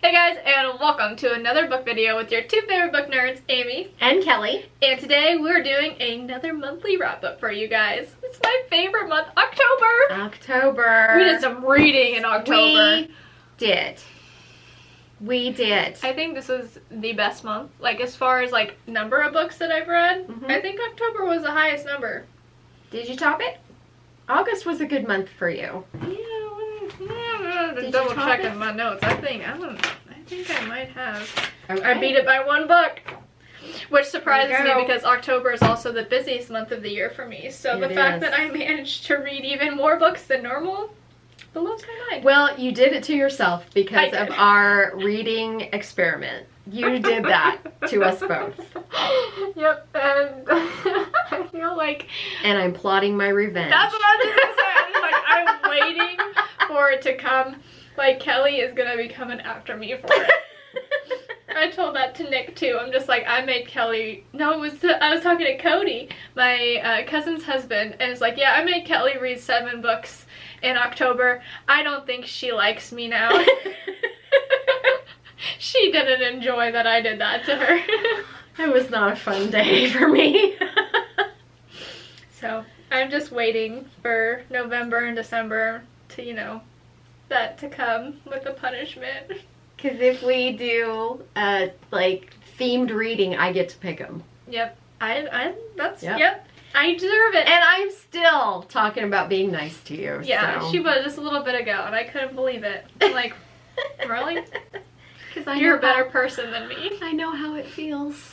Hey guys, and welcome to another book video with your two favorite book nerds, Amy and Kelly. And today we're doing another monthly wrap-up for you guys. It's my favorite month, October. We did some reading in October. We did. I think this was the best month. Like, as far as, like, number of books that I've read, I think October was the highest number. Did you top it? August was a good month for you. Yeah, double checking my notes. I think I might have. Okay. I beat it by one book, which surprises me because October is also the busiest month of the year for me. So the fact that I managed to read even more books than normal blows my mind. Well, you did it to yourself because of our reading experiment. You did that to us both. Yep, and I feel like... And I'm plotting my revenge. That's what I was going to say. I'm waiting for it to come. Like, Kelly is going to be coming after me for it. I told that to Nick, too. I'm just like, I made Kelly... No, I was talking to Cody, my cousin's husband, and it's like, yeah, I made Kelly read 7 books in October. I don't think she likes me now. She didn't enjoy that I did that to her. It was not a fun day for me. So, I'm just waiting for November and December to, you know, that to come with the punishment. Because if we do, like, themed reading, I get to pick them. Yep. Yep. I deserve it. And I'm still talking about being nice to you. Yeah, so. she was just a little bit ago, and I couldn't believe it. I'm like, really? Because you're a better person than me. I know how it feels.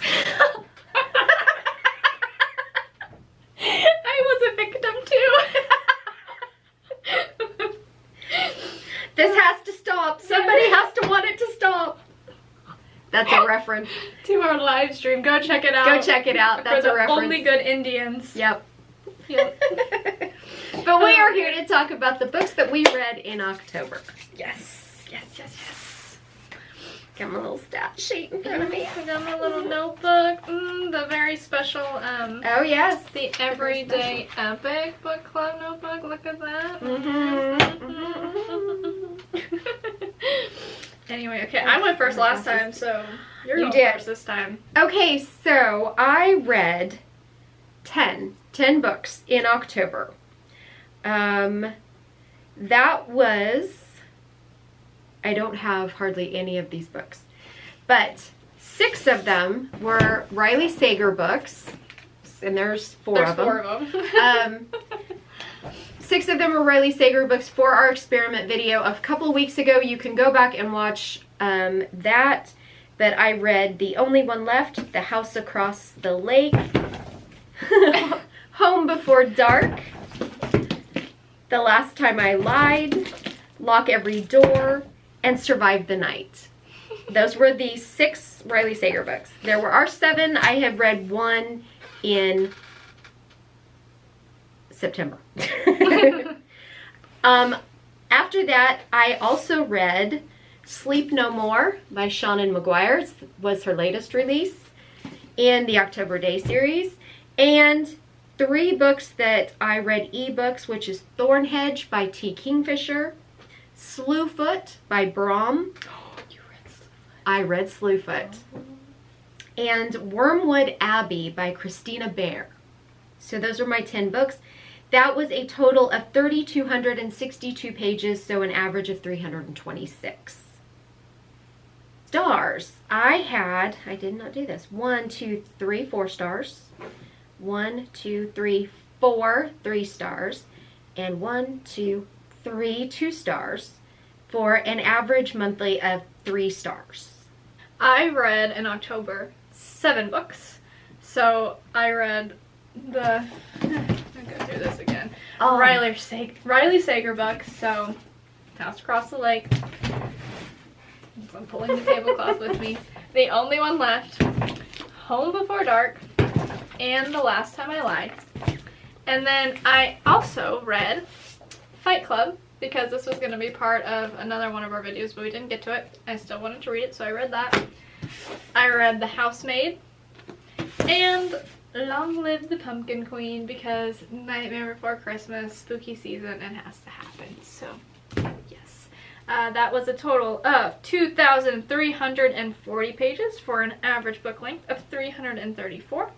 I was a victim too. This has to stop. Somebody has to want it to stop. That's a reference to our live stream. Go check it out. Go check it out. That's a reference. Only good Indians. Yep. But we are here to talk about the books that we read in October. Yes. Got my little stat sheet in front of me. I got my little notebook. The very special, oh yes, the Everyday Epic Book Club notebook. Look at that. Anyway, okay, I went first last time, so you're going first this time. Okay, so I read 10 books in October. That was... I don't have hardly any of these books, but 6 of them were Riley Sager books, and there's 4 of them. 4 of them. 6 of them were Riley Sager books for our experiment video of a couple of weeks ago. You can go back and watch that, but I read The Only One Left, The House Across the Lake, Home Before Dark, The Last Time I Lied, Lock Every Door, and Survive the Night. Those were the 6 Riley Sager books. There were our 7. I have read 1 in September. After that, I also read Sleep No More by Seanan McGuire. It was her latest release in the October Day series. And 3 books that I read ebooks, which is Thorn Hedge by T. Kingfisher, Sloot by Brom. Oh, you read Sloot. I read Sloot. And Wormwood Abbey by Christina Bear. So those are my 10 books. That was a total of 3,262 pages, so an average of 326. Stars. I did not do this. 1, 2, 3, 4 stars. 1, 2, 3, 4, 3 stars. And 1, 2, 3, 2 stars for an average monthly of 3 stars. I read in October 7 books. So I read the... I'll go through this again. Riley Sager books. So House Across the Lake. I'm pulling the tablecloth with me. The Only One Left. Home Before Dark. And The Last Time I Lied. And then I also read Fight Club, because this was going to be part of another one of our videos, but we didn't get to it. I still wanted to read it, so I read that. I read The Housemaid, and Long Live the Pumpkin Queen, because Nightmare Before Christmas, spooky season, it has to happen, so yes. That was a total of 2,340 pages for an average book length of 334.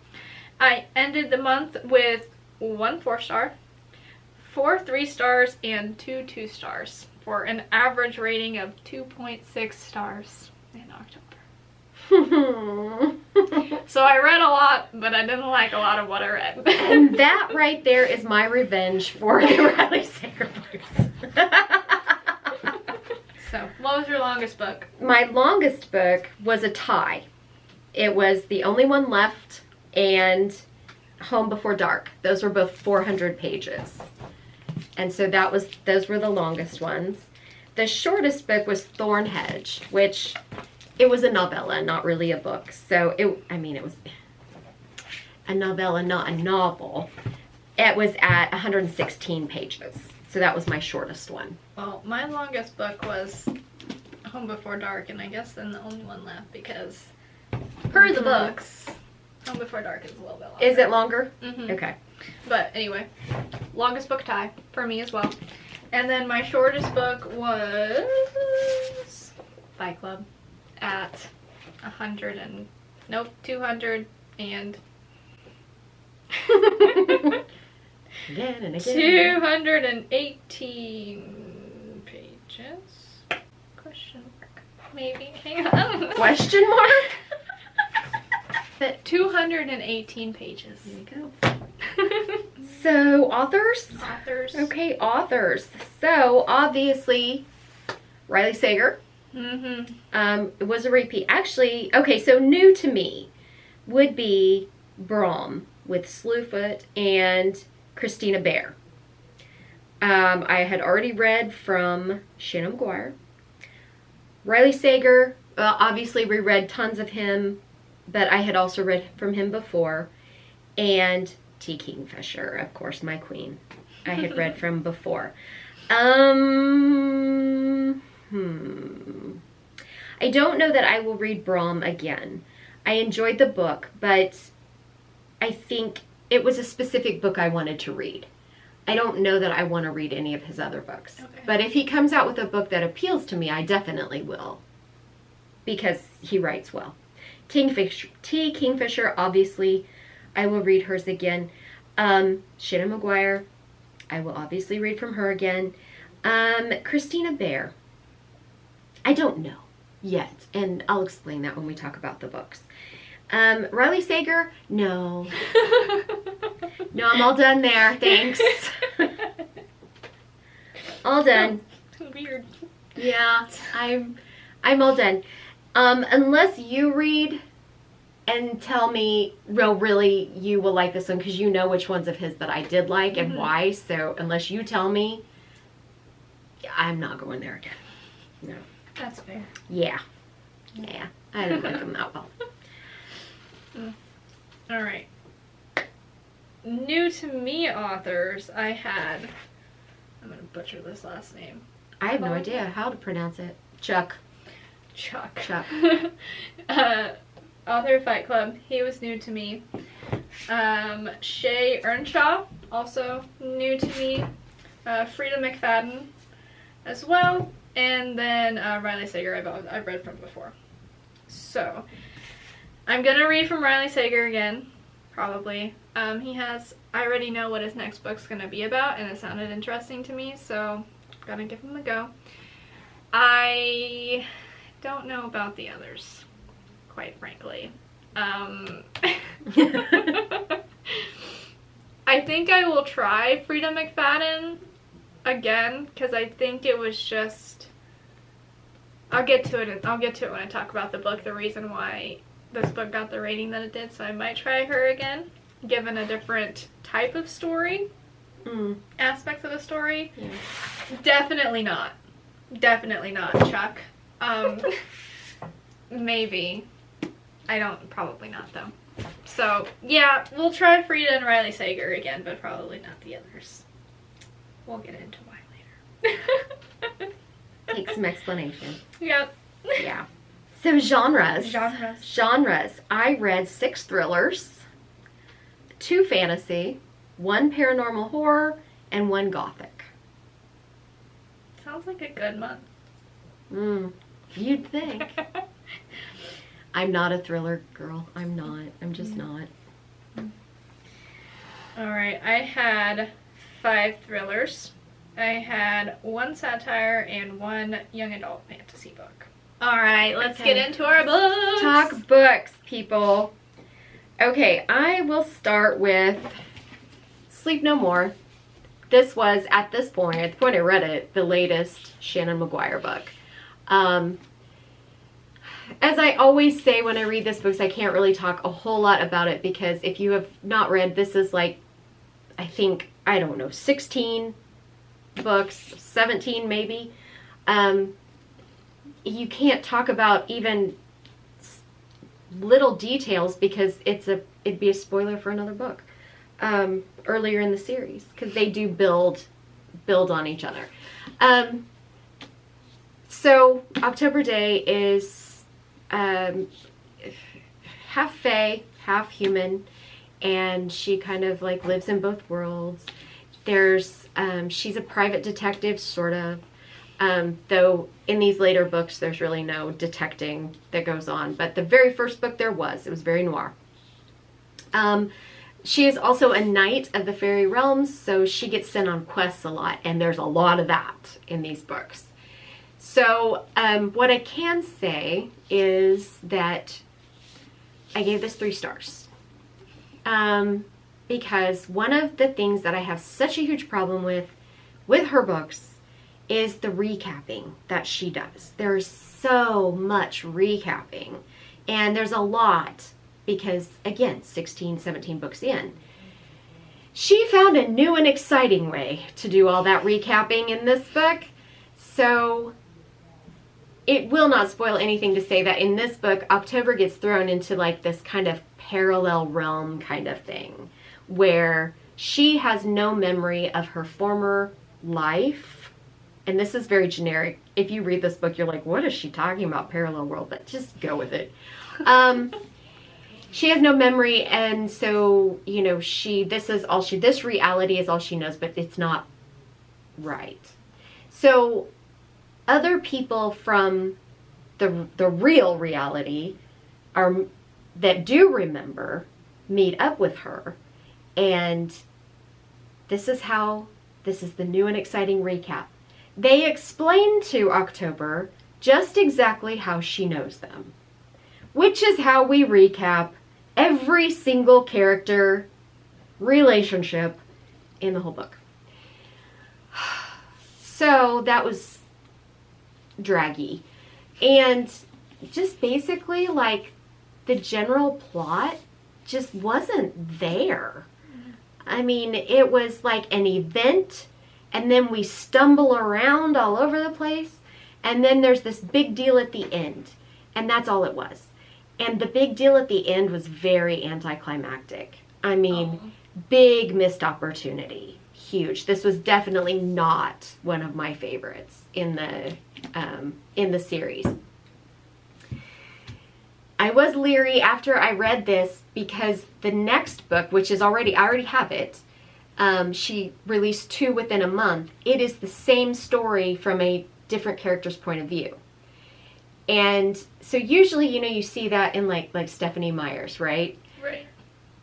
I ended the month with 1 4-star, 4 3-stars, and 2 2-stars for an average rating of 2.6 stars in October. So I read a lot, but I didn't like a lot of what I read. And that right there is my revenge for the Riley Sager books. So, what was your longest book? My longest book was a tie. It was The Only One Left and Home Before Dark. Those were both 400 pages. And so those were the longest ones. The shortest book was Thorn Hedge, which it was a novella, not really a book. So it was a novella, not a novel. It was at 116 pages. So that was my shortest one. Well, my longest book was Home Before Dark, and I guess then the only one left because per the books, Home Before Dark is a little bit longer. Is it longer? Mm-hmm. Okay. But anyway, longest book tie for me as well. And then my shortest book was Fight Club at 200 and Again and again. 218 pages. Question mark. Maybe. Hang on. Question mark? 218 pages. There you go. So, authors? Authors. Okay, authors. So, obviously, Riley Sager. Mm-hmm. It was a repeat. Actually, okay, so new to me would be Brom with Slewfoot and Christina Bear. I had already read from Shannon McGuire. Riley Sager, obviously reread tons of him, but I had also read from him before. And T. Kingfisher, of course, my queen. I had read from before. I don't know that I will read Brom again. I enjoyed the book, but I think it was a specific book I wanted to read. I don't know that I want to read any of his other books. Okay. But if he comes out with a book that appeals to me, I definitely will. Because he writes well. T. Kingfisher, obviously, I will read hers again. Shannon McGuire, I will obviously read from her again. Christina Bear, I don't know yet, and I'll explain that when we talk about the books. Riley Sager, no. No, I'm all done there, thanks. All done. Weird. Yeah, I'm all done. Unless you read and tell me, well, really, you will like this one because you know which ones of his that I did like and why. So unless you tell me, I'm not going there again. No. That's fair. Yeah. I don't like him that well. All right. New to me authors, I had. I'm gonna butcher this last name. I have no idea how to pronounce it. Chuck. Author of Fight Club. He was new to me. Shay Earnshaw, also new to me. Frida McFadden as well. And then Riley Sager, I've read from before. So, I'm going to read from Riley Sager again, probably. I already know what his next book's going to be about, and it sounded interesting to me, so I'm going to give him a go. I don't know about the others, quite frankly. I think I will try Frida McFadden again, because I think it was just, I'll get to it when I talk about the book, the reason why this book got the rating that it did, so I might try her again, given a different type of story, aspects of the story. Yeah. Definitely not, Chuck. Maybe. Probably not though. So, yeah, we'll try Frida and Riley Sager again, but probably not the others. We'll get into why later. Take some explanation. Yep. Yeah. So genres. Genres. I read 6 thrillers, 2 fantasy, 1 paranormal horror, and 1 gothic. Sounds like a good month. You'd think. I'm not a thriller girl. I'm not. I'm just not. Alright, I had 5 thrillers. I had 1 satire and 1 young adult fantasy book. Alright, let's get into our books. Talk books, people. Okay, I will start with Sleep No More. This was, at the point I read it, the latest Shannon McGuire book. As I always say when I read this book, I can't really talk a whole lot about it because if you have not read, this is like, I think, I don't know, 16 books, 17 maybe. You can't talk about even little details because it'd be a spoiler for another book earlier in the series because they do build on each other. So October Day is half fae, half human, and she kind of like lives in both worlds. There's she's a private detective, sort of, though in these later books there's really no detecting that goes on, but the very first book it was very noir. She is also a knight of the fairy realms, so she gets sent on quests a lot, and there's a lot of that in these books. So what I can say is that I gave this 3 stars. Because one of the things that I have such a huge problem with her books is the recapping that she does. There's so much recapping, and there's a lot because, again, 16, 17 books in. She found a new and exciting way to do all that recapping in this book, so it will not spoil anything to say that in this book, October gets thrown into like this kind of parallel realm kind of thing where she has no memory of her former life. And this is very generic. If you read this book, you're like, what is she talking about? Parallel world, but just go with it. She has no memory, and so, you know, this reality is all she knows, but it's not right. So other people from the real reality that do remember meet up with her, and this is the new and exciting recap. They explain to October just exactly how she knows them, which is how we recap every single character relationship in the whole book. So that was draggy. And just basically, like, the general plot just wasn't there. I mean, it was like an event, and then we stumble around all over the place, and then there's this big deal at the end. And that's all it was. And the big deal at the end was very anticlimactic. I mean, big missed opportunity. Huge. This was definitely not one of my favorites in the series. I was leery after I read this because the next book, which is I already have it, she released 2 within a month. It is the same story from a different character's point of view. And so usually, you know, you see that in like Stephanie Meyer's, right? Right.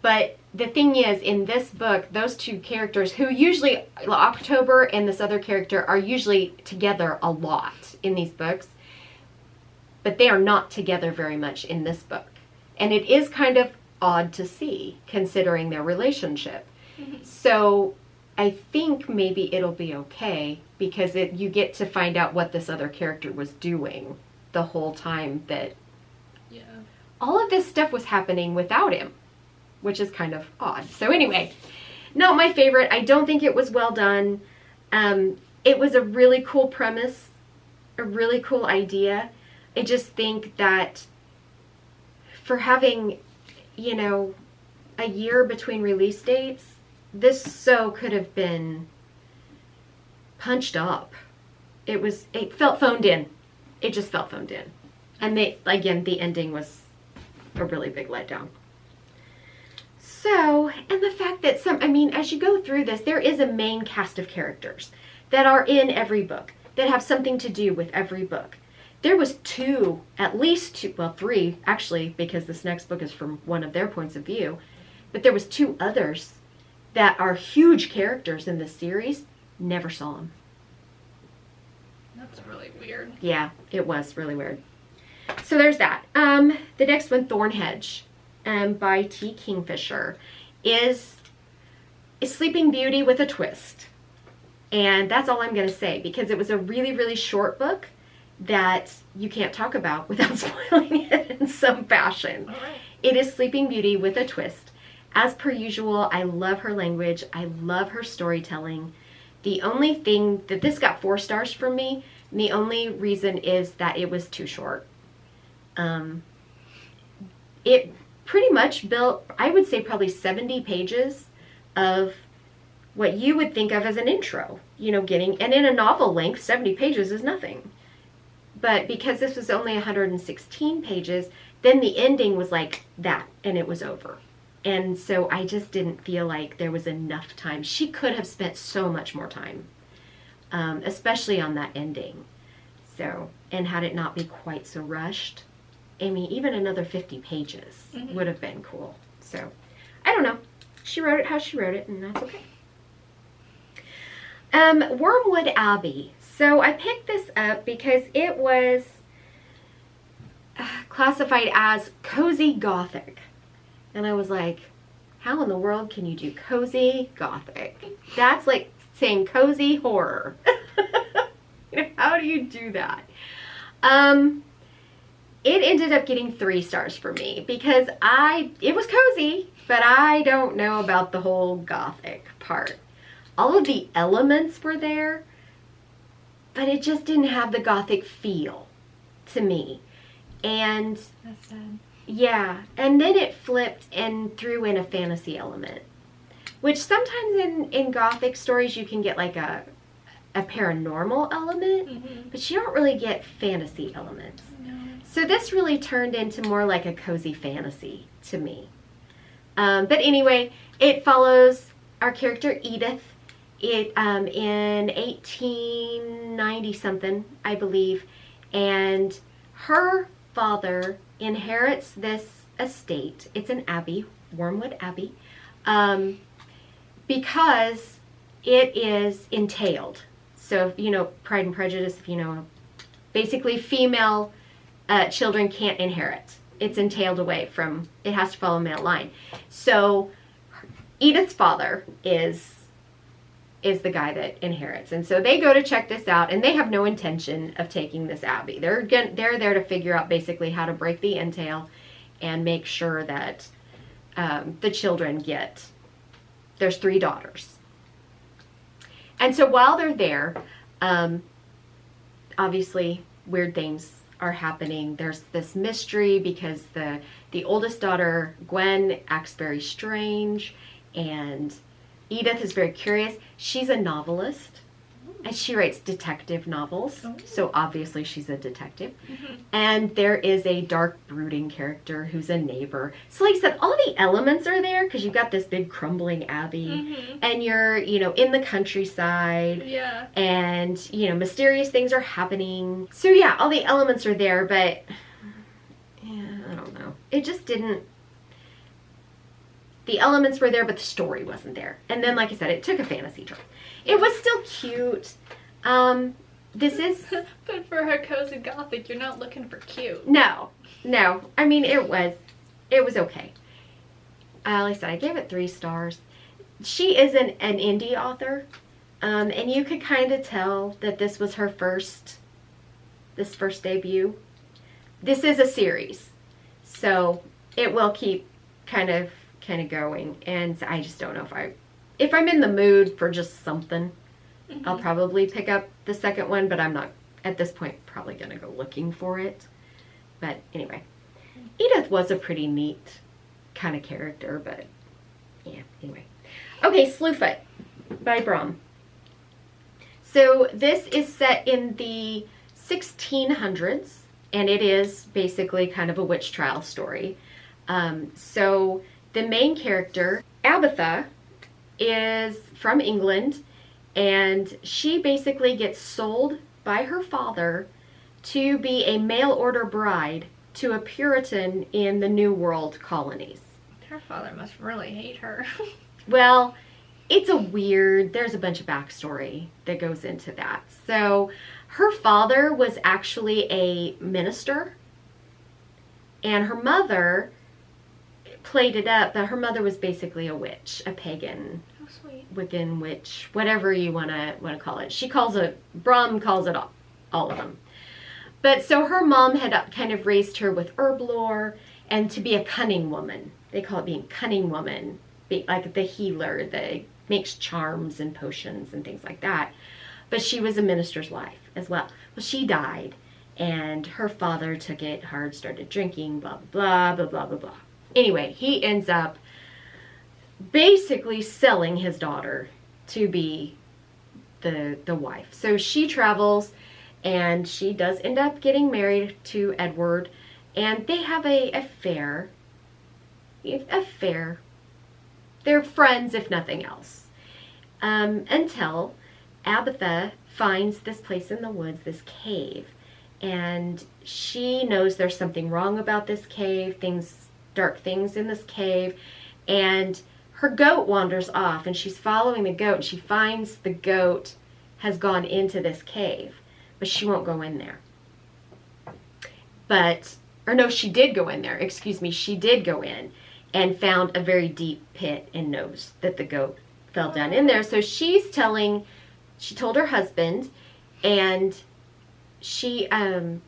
But the thing is, in this book, those 2 characters, who usually, October and this other character, are usually together a lot in these books, but they are not together very much in this book. And it is kind of odd to see, considering their relationship. Mm-hmm. So I think maybe it'll be okay, because you get to find out what this other character was doing the whole time that all of this stuff was happening without him, which is kind of odd. So anyway, not my favorite. I don't think it was well done. It was a really cool premise, a really cool idea. I just think that for having, you know, a year between release dates, this so could have been punched up. It felt phoned in. It just felt phoned in. And the ending was a really big letdown. So, and the fact that as you go through this, there is a main cast of characters that are in every book, that have something to do with every book. There was two, at least two, well, three, actually, because this next book is from one of their points of view. But there was two others that are huge characters in this series. Never saw them. That's really weird. Yeah, it was really weird. So there's that. The next one, Thorn Hedge, by T. Kingfisher, is Sleeping Beauty with a twist. And that's all I'm going to say, because it was a really, really short book that you can't talk about without spoiling it in some fashion. All right. It is Sleeping Beauty with a twist. As per usual, I love her language. I love her storytelling. The only thing that this got 4 stars from me, and the only reason is that it was too short. It pretty much built, I would say, probably 70 pages of what you would think of as an intro, you know, and in a novel length, 70 pages is nothing. But because this was only 116 pages, then the ending was like that, and it was over. And so I just didn't feel like there was enough time. She could have spent so much more time, especially on that ending. So, and had it not be quite so rushed, I mean, even another 50 pages would have been cool. So, I don't know. She wrote it how she wrote it, and that's okay. Wormwood Abbey. So I picked this up because it was classified as cozy gothic. And I was like, how in the world can you do cozy gothic? That's like saying cozy horror. You know, how do you do that? It ended up getting 3 stars for me because it was cozy, but I don't know about the whole gothic part. All of the elements were there, but it just didn't have the gothic feel to me. And That's sad. yeah, and then it flipped and threw in a fantasy element, which sometimes in gothic stories you can get like a paranormal element, but you don't really get fantasy elements. No. So this really turned into more like a cozy fantasy to me. But anyway, it follows our character Edith. In 1890 something, I believe, and her father inherits this estate. It's an abbey, Wormwood Abbey, because it is entailed. So, you know, Pride and Prejudice, if you know, basically female children can't inherit. It's entailed away from, it has to follow a male line. So Edith's father is the guy that inherits. And so they go to check this out, and they have no intention of taking this abbey. They're there to figure out basically how to break the entail and make sure that the children there's 3 daughters. And so while they're there, obviously weird things are happening. There's this mystery because the oldest daughter, Gwen, acts very strange, and Edith is very curious. She's a novelist, and she writes detective novels, so obviously she's a detective. And there is a dark, brooding character who's a neighbor. So like I said, all the elements are there because you've got this big crumbling abbey, and you're, you know, in the countryside, and, you know, mysterious things are happening. So yeah, all the elements are there, but yeah, I don't know. It just didn't. The elements were there, but the story wasn't there. And then, like I said, it took a fantasy turn. It was still cute. This is... But for her cozy gothic, you're not looking for cute. No. I mean, it was okay. Like I said, I gave it 3 stars. She is an indie author. And you could kind of tell that this was her first debut. This is a series. So it will keep kind of going, and I just don't know if I'm in the mood for just something, I'll probably pick up the second one, but I'm not at this point probably gonna go looking for it. But anyway, Edith was a pretty neat kind of character, but yeah, anyway. Okay, Slewfoot by Brom. So this is set in the 1600s, and it is basically kind of a witch trial story. So the main character, Abatha, is from England, and she basically gets sold by her father to be a mail order bride to a Puritan in the New World colonies. Her father must really hate her. Well, there's a bunch of backstory that goes into that. So her father was actually a minister, and her mother played it up, but her mother was basically a witch, a pagan. How sweet. Wiccan witch, whatever you want to call it. Brum calls it all of them. But so her mom had kind of raised her with herb lore and to be a cunning woman. They call it being cunning woman, like the healer that makes charms and potions and things like that. But she was a minister's wife as well. Well, she died, and her father took it hard, started drinking, blah, blah, blah, blah, blah, blah. Anyway, he ends up basically selling his daughter to be the wife. So she travels, and she does end up getting married to Edward, and they have a affair. They're friends, if nothing else. Until Abatha finds this place in the woods, this cave, and she knows there's something wrong about this cave, dark things in this cave, and her goat wanders off, and she's following the goat, and she finds the goat has gone into this cave, but she won't go in there. She did go in there, excuse me, she did go in and found a very deep pit and knows that the goat fell down in there. So she told her husband, and she wants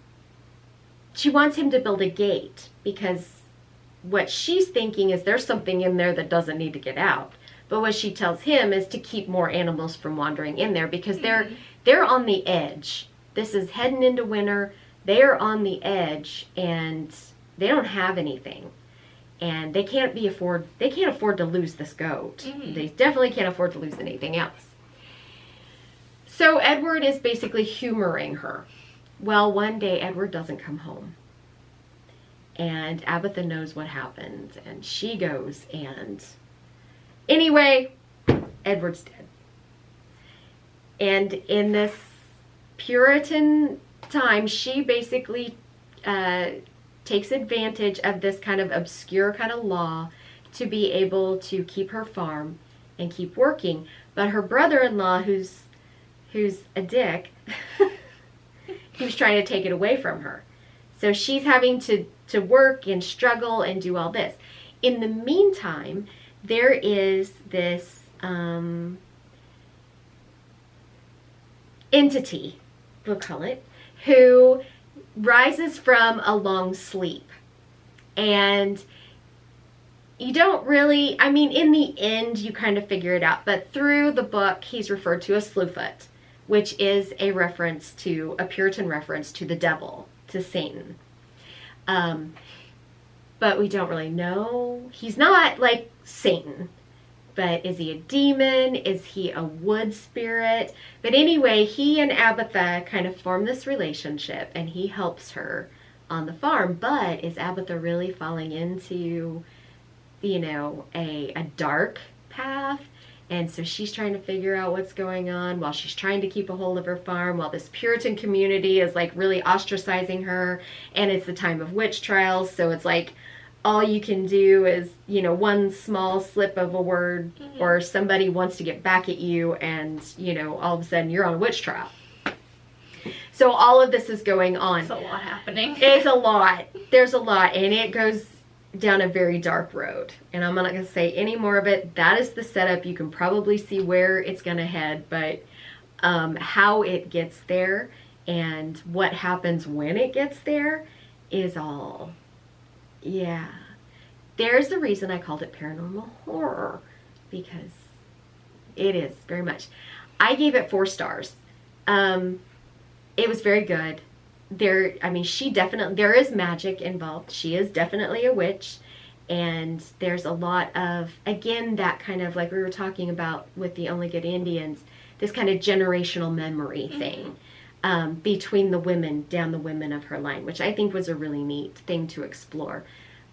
him to build a gate, because what she's thinking is there's something in there that doesn't need to get out. But what she tells him is to keep more animals from wandering in there, because they're on the edge. This is heading into winter. They're on the edge, and they don't have anything. And they can't afford to lose this goat. Mm-hmm. They definitely can't afford to lose anything else. So Edward is basically humoring her. Well, one day Edward doesn't come home. And Abatha knows what happened, and she goes, and anyway, Edward's dead. And in this Puritan time, she basically takes advantage of this kind of obscure kind of law to be able to keep her farm and keep working. But her brother-in-law, who's a dick, he was trying to take it away from her. So she's having to work and struggle and do all this. In the meantime, there is this entity, we'll call it, who rises from a long sleep. And you don't really, in the end, you kind of figure it out. But through the book, he's referred to as Sloot, which is a Puritan reference to the devil, to Satan. But we don't really know. He's not like Satan. But is he a demon? Is he a wood spirit? But anyway, he and Abatha kind of form this relationship, and he helps her on the farm. But is Abatha really falling into, a dark path? And so she's trying to figure out what's going on while she's trying to keep a hold of her farm, while this Puritan community is like really ostracizing her. And it's the time of witch trials, so it's like all you can do is, one small slip of a word, mm-hmm. or somebody wants to get back at you, and, all of a sudden you're on a witch trial. So all of this is going on. It's a lot happening. It's a lot. There's a lot, and it goes down a very dark road. And I'm not going to say any more of it. That is the setup. You can probably see where it's going to head, but how it gets there and what happens when it gets there is all... Yeah, there's the reason I called it paranormal horror, because it is very much. I gave it 4 stars. It was very good. There is magic involved. She is definitely a witch, and there's a lot of, again, that kind of, like we were talking about with the Only Good Indians, this kind of generational memory thing. Between the women, down the women of her line, which I think was a really neat thing to explore.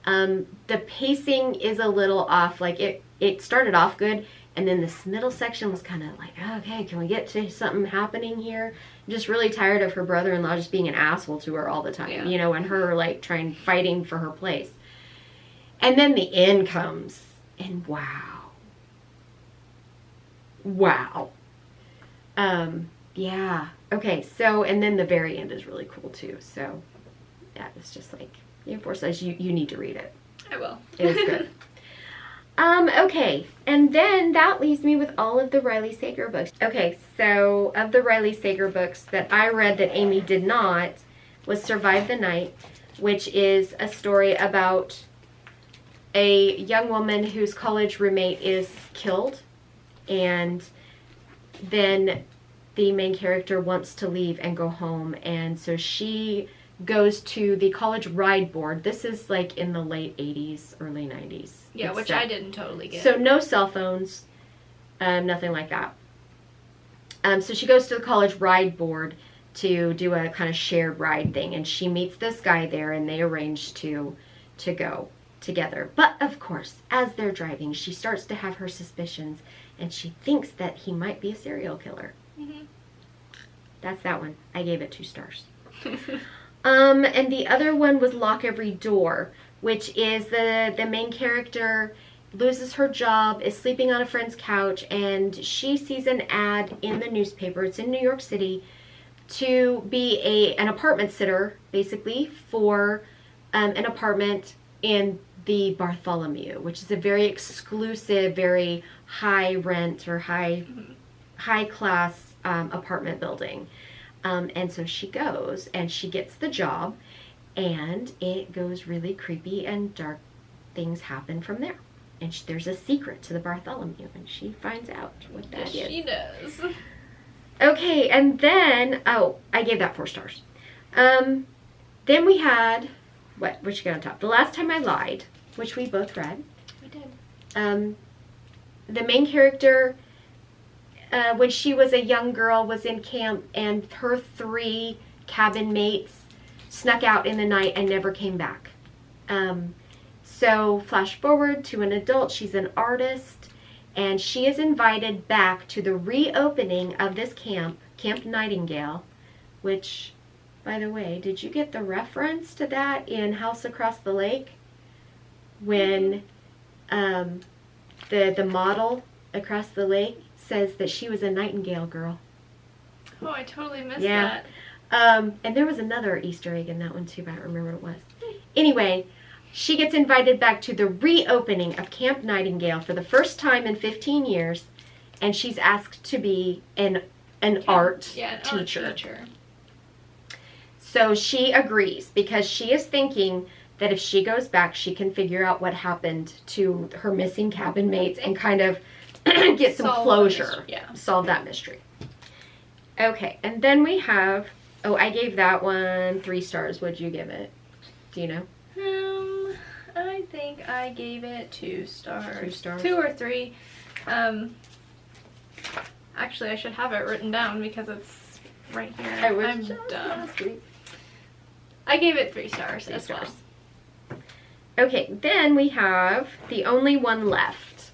The pacing is a little off. Like it started off good, And then this middle section was kind of like, okay, can we get to something happening here? I'm just really tired of her brother-in-law just being an asshole to her all the time, you know, and her like fighting for her place. And then the end comes, and wow. Yeah. Okay, so, and then the very end is really cool too. So, yeah, it's just like, Force says you need to read it. I will. It is good. Okay, and then that leaves me with all of the Riley Sager books. Okay, so of the Riley Sager books that I read that Amy did not was Survive the Night, which is a story about a young woman whose college roommate is killed, and then the main character wants to leave and go home, and so she goes to the college ride board. This is like in the late 80s, early 90s. Yeah, which I didn't totally get. So no cell phones, nothing like that. So she goes to the college ride board to do a kind of shared ride thing, and she meets this guy there, and they arrange to go together. But of course, as they're driving, she starts to have her suspicions, and she thinks that he might be a serial killer. Mm-hmm. That's that one. I gave it 2 stars. And the other one was Lock Every Door, which is the main character loses her job, is sleeping on a friend's couch, and she sees an ad in the newspaper, it's in New York City, to be an apartment sitter, basically, for an apartment in the Bartholomew, which is a very exclusive, very high rent or high class apartment building. And so she goes and she gets the job, and it goes really creepy and dark things happen from there. And there's a secret to the Bartholomew, and she finds out what that is. She does. Okay, and then, I gave that 4 stars. Then we had, what you got on top? The Last Time I Lied, which we both read. We did. The main character, when she was a young girl, was in camp, and her 3 cabin mates snuck out in the night and never came back. So flash forward to an adult. She's an artist, and she is invited back to the reopening of this camp, Camp Nightingale, which, by the way, did you get the reference to that in House Across the Lake? When the model across the lake says that she was a Nightingale girl. Oh, I totally missed that. And there was another Easter egg in that one too, but I don't remember what it was. Anyway, she gets invited back to the reopening of Camp Nightingale for the first time in 15 years, and she's asked to be an art teacher. So she agrees because she is thinking that if she goes back, she can figure out what happened to her missing cabin mates and kind of get some closure. Solve that mystery. Okay, and then we have, I gave that one 3 stars. What'd you give it? Do you know? I think I gave it 2 stars. 2 stars? 2 or 3. Actually, I should have it written down because it's right here. I'm dumb. I gave it 3 stars as well. Okay, then we have The Only One Left.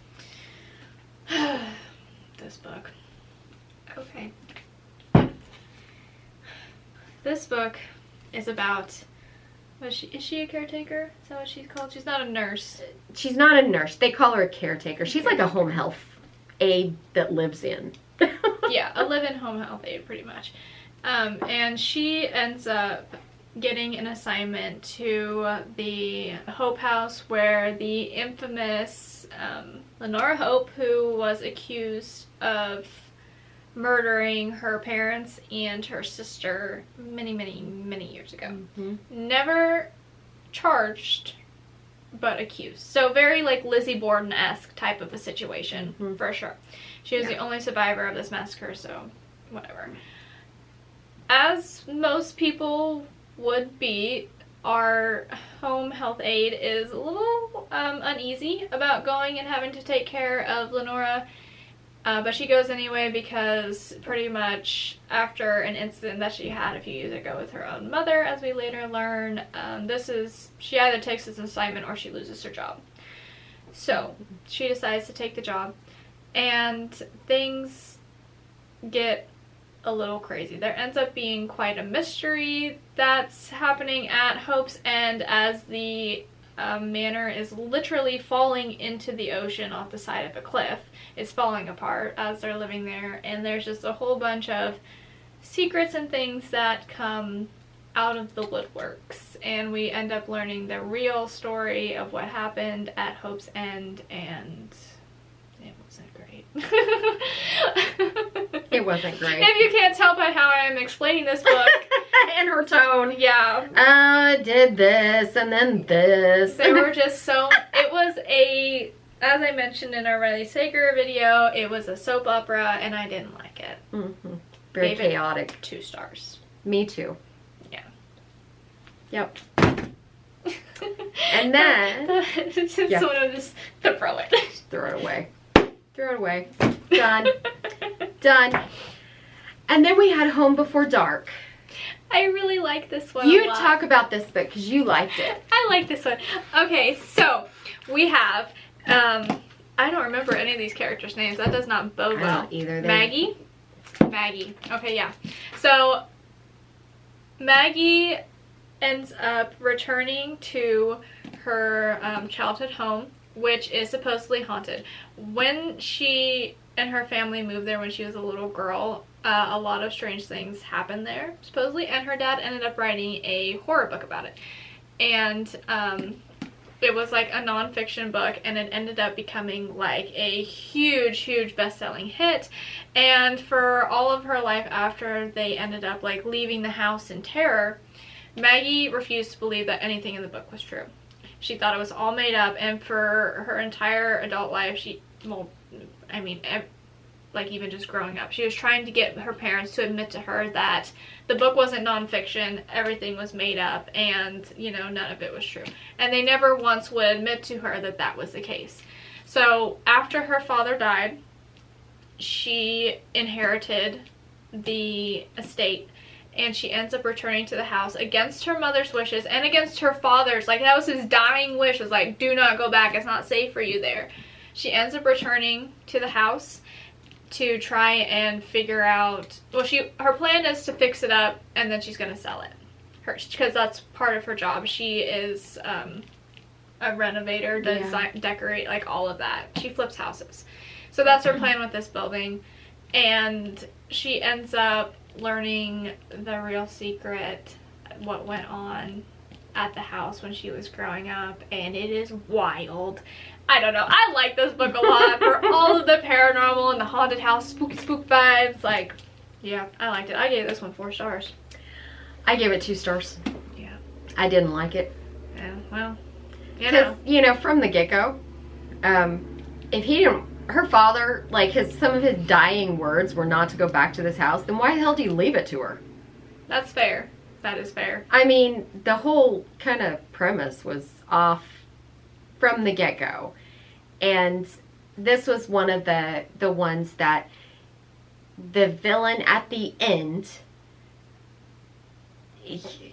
This book. Okay. This book is about, is she a caretaker? Is that what she's called? She's not a nurse. She's not a nurse. They call her a caretaker. She's like a home health aide that lives in. Yeah, a live-in home health aide, pretty much. And she ends up getting an assignment to the Hope House, where the infamous Lenora Hope, who was accused of murdering her parents and her sister many years ago. Never charged, but accused. So very like Lizzie Borden-esque type of a situation, for sure. She was the only survivor of this massacre, so whatever. As most people would be, our home health aide is a little uneasy about going and having to take care of Lenora, but she goes anyway because pretty much after an incident that she had a few years ago with her own mother, as we later learn, she either takes this assignment or she loses her job. So she decides to take the job, and things get a little crazy. There ends up being quite a mystery that's happening at Hope's End as the manor is literally falling into the ocean off the side of a cliff. It's falling apart as they're living there, and there's just a whole bunch of secrets and things that come out of the woodworks, and we end up learning the real story of what happened at Hope's End, and it wasn't great. It wasn't great. If you can't tell by how I am explaining this book. And her tone. Yeah. I did this and then this. They were just so, it was a, as I mentioned in our Riley Sager video, it was a soap opera, and I didn't like it. Mm-hmm. Very Gave chaotic. it 2 stars. Me too. Yeah. Yep. And then it's yeah. sort of just throw it. Throw it away. Throw it away. Done. Done. And then we had Home Before Dark. I really like this one. You talk about this book because you liked it. I like this one. Okay, so we have I don't remember any of these characters' names. That does not bode well. I don't either. Maggie. Okay, yeah. So Maggie ends up returning to her childhood home, which is supposedly haunted. When she and her family moved there when she was a little girl, a lot of strange things happened there, supposedly, and her dad ended up writing a horror book about it. And it was like a non-fiction book, and it ended up becoming like a huge best-selling hit. And for all of her life after they ended up like leaving the house in terror, Maggie refused to believe that anything in the book was true. She thought it was all made up, and for her entire adult life, she, well, I mean, like even just growing up, she was trying to get her parents to admit to her that the book wasn't nonfiction, everything was made up, and, you know, none of it was true. And they never once would admit to her that that was the case. So after her father died, she inherited the estate, and she ends up returning to the house against her mother's wishes and against her father's. Like, that was his dying wish, was like, do not go back, it's not safe for you there. She ends up returning to the house to try and figure out, well, her plan is to fix it up, and then she's going to sell it, because that's part of her job. She is a renovator, design, decorate, like all of that. She flips houses. So that's her plan with this building, and she ends up learning the real secret, what went on at the house when she was growing up, and it is wild. I don't know. I like this book a lot for all of the paranormal and the haunted house spook vibes. Like, yeah, I liked it. I gave this one 4 stars. I gave it 2 stars. Yeah. I didn't like it. Yeah, well, because, you know, from the get-go, if he didn't, her father, like, some of his dying words were not to go back to this house, then why the hell do you leave it to her? That's fair. That is fair. I mean, the whole kind of premise was off from the get-go, and this was one of the ones that the villain at the end, he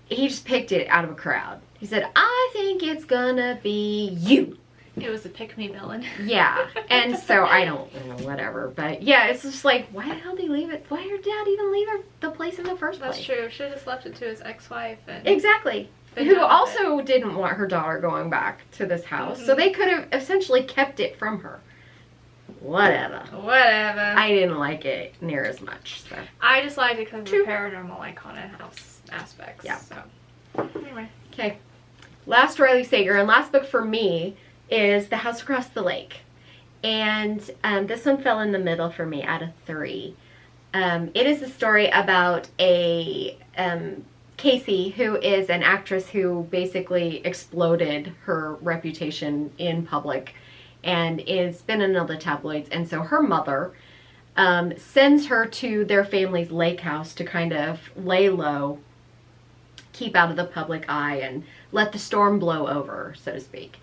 just picked it out of a crowd. He said, I think it's gonna be you. It was a pick-me villain. Yeah, and so I don't know, whatever, but yeah, it's just like, why the hell did he leave it? Why did her dad even leave the place in the first place? That's true. Should have just left it to his ex-wife. And exactly. Who also didn't want her daughter going back to this house. Mm-hmm. So they could have essentially kept it from her. Whatever. I didn't like it near as much. So I just liked it because of the paranormal, like, haunted house aspects. Yeah. So anyway. Okay. Last Riley Sager and last book for me is The House Across the Lake. And this one fell in the middle for me out of 3. It is a story about a Casey, who is an actress who basically exploded her reputation in public and is been in all the tabloids. And so her mother sends her to their family's lake house to kind of lay low, keep out of the public eye, and let the storm blow over, so to speak.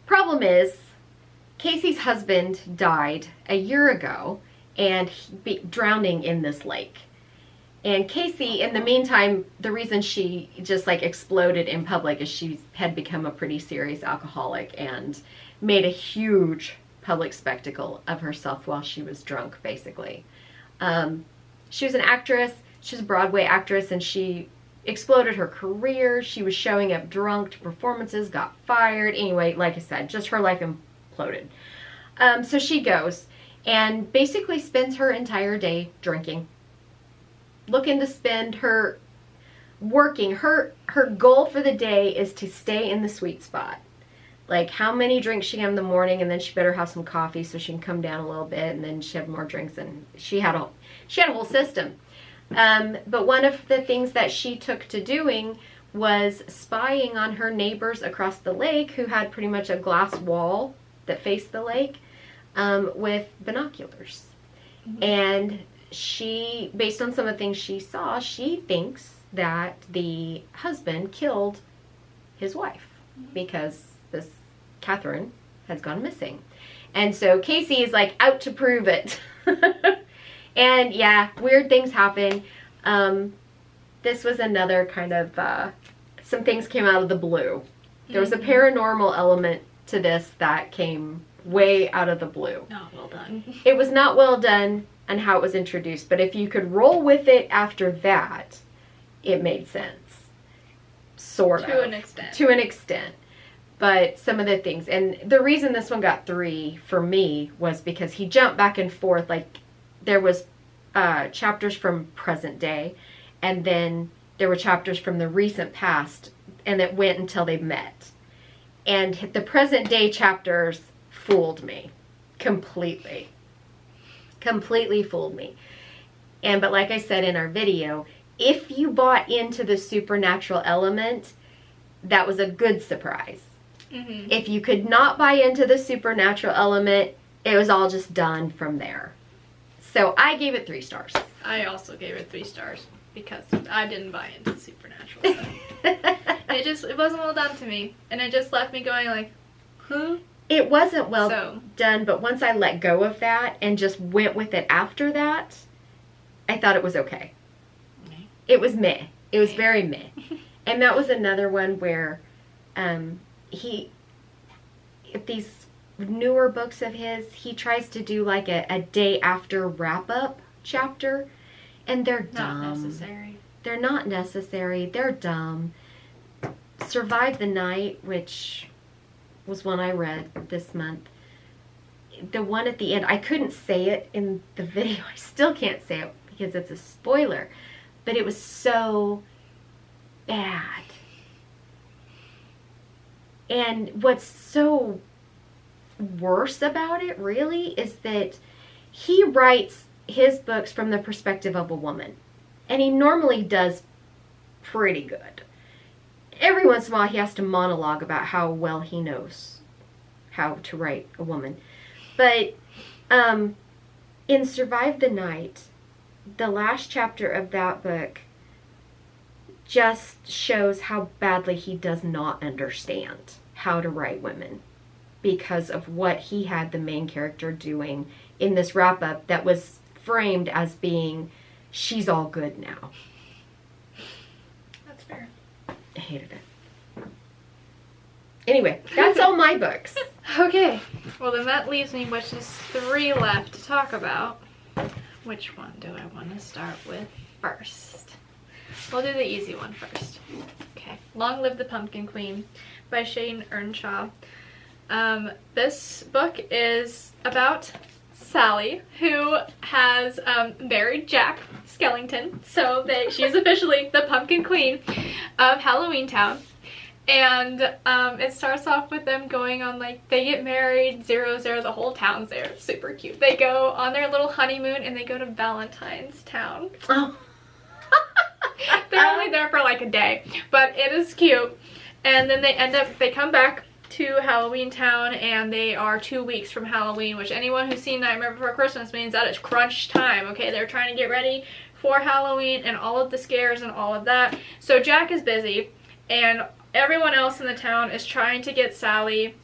Problem is, Casey's husband died a year ago and drowning in this lake. And Casey, in the meantime, the reason she just like exploded in public is she had become a pretty serious alcoholic and made a huge public spectacle of herself while she was drunk, basically. She was an actress. She was a Broadway actress, and she exploded her career. She was showing up drunk to performances, got fired. Anyway, like I said, just her life imploded. So she goes and basically spends her entire day drinking, looking to spend her working. Her goal for the day is to stay in the sweet spot. Like how many drinks she can have in the morning, and then she better have some coffee so she can come down a little bit, and then she have more drinks, and she had a whole system. But one of the things that she took to doing was spying on her neighbors across the lake, who had pretty much a glass wall that faced the lake, with binoculars. Mm-hmm. And she, based on some of the things she saw, she thinks that the husband killed his wife because this Catherine has gone missing. And so Casey is like out to prove it. And yeah, weird things happen. This was another kind of, some things came out of the blue. There was a paranormal element to this that came way out of the blue. Not well done. It was not well done on how it was introduced, but if you could roll with it after that, it made sense. Sort of. To an extent. To an extent. But some of the things, and the reason this one got 3 for me was because he jumped back and forth. Like there was chapters from present day, and then there were chapters from the recent past, and it went until they met. And the present day chapters fooled me completely. Completely fooled me. But like I said in our video, if you bought into the supernatural element, that was a good surprise. Mm-hmm. If you could not buy into the supernatural element, it was all just done from there. So I gave it 3 stars. I also gave it 3 stars because I didn't buy into the supernatural stuff. It wasn't well done to me, and it just left me going like, huh? It wasn't well done, but once I let go of that and just went with it after that, I thought it was okay. It was meh. It was very meh. And that was another one where these newer books of his, he tries to do like a day after wrap-up chapter, and they're dumb. Not necessary. They're not necessary. They're dumb. Survive the Night, which was one I read this month. The one at the end, I couldn't say it in the video. I still can't say it because it's a spoiler. But it was so bad. And what's so worse about it, really, is that he writes his books from the perspective of a woman. And he normally does pretty good. Every once in a while, he has to monologue about how well he knows how to write a woman. But in Survive the Night, the last chapter of that book just shows how badly he does not understand how to write women because of what he had the main character doing in this wrap-up that was framed as being, she's all good now. That's fair. I hated it. Anyway, that's all my books. Okay. Well, then that leaves me with just 3 left to talk about. Which one do I want to start with first? We'll do the easy one first. Okay. Long Live the Pumpkin Queen by Shane Earnshaw. This book is about Sally, who has married Jack Skellington. So she's officially the Pumpkin Queen of Halloween Town. And it starts off with them going on, like, they get married, 0-0, the whole town's there, super cute. They go on their little honeymoon and they go to Valentine's Town. Oh. They're only there for like a day, but it is cute. And then they come back to Halloween Town, and they are 2 weeks from Halloween, which anyone who's seen Nightmare Before Christmas means that it's crunch time, okay? They're trying to get ready for Halloween and all of the scares and all of that. So Jack is busy, and everyone else in the town is trying to get Sally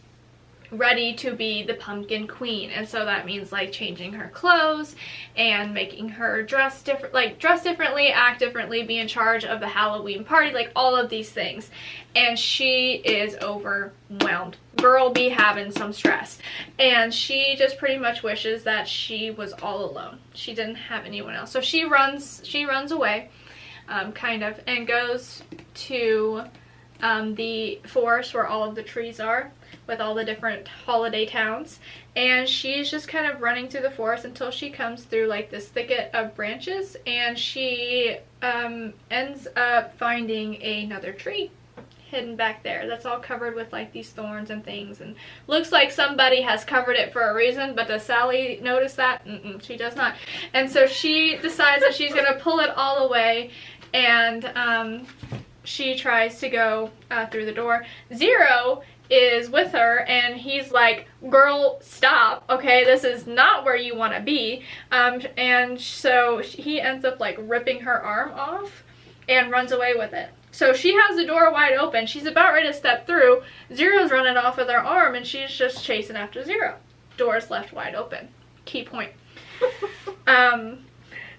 ready to be the pumpkin queen. And so that means like changing her clothes and making her dress differently, act differently, be in charge of the Halloween party, like all of these things. And she is overwhelmed. Girl be having some stress. And she just pretty much wishes that she was all alone. She didn't have anyone else. So she runs away, kind of, and goes to the forest where all of the trees are, with all the different holiday towns, and she's just kind of running through the forest until she comes through like this thicket of branches, and she ends up finding another tree hidden back there that's all covered with like these thorns and things, and looks like somebody has covered it for a reason. But does Sally notice that? She does not. And so she decides that she's gonna pull it all away, and she tries to go through the door. Zero is with her, and he's like, girl, stop, okay, this is not where you want to be. And so he ends up like ripping her arm off and runs away with it. So she has the door wide open. She's about ready to step through. Zero's running off with her arm, and she's just chasing after Zero. Door's left wide open. Key point.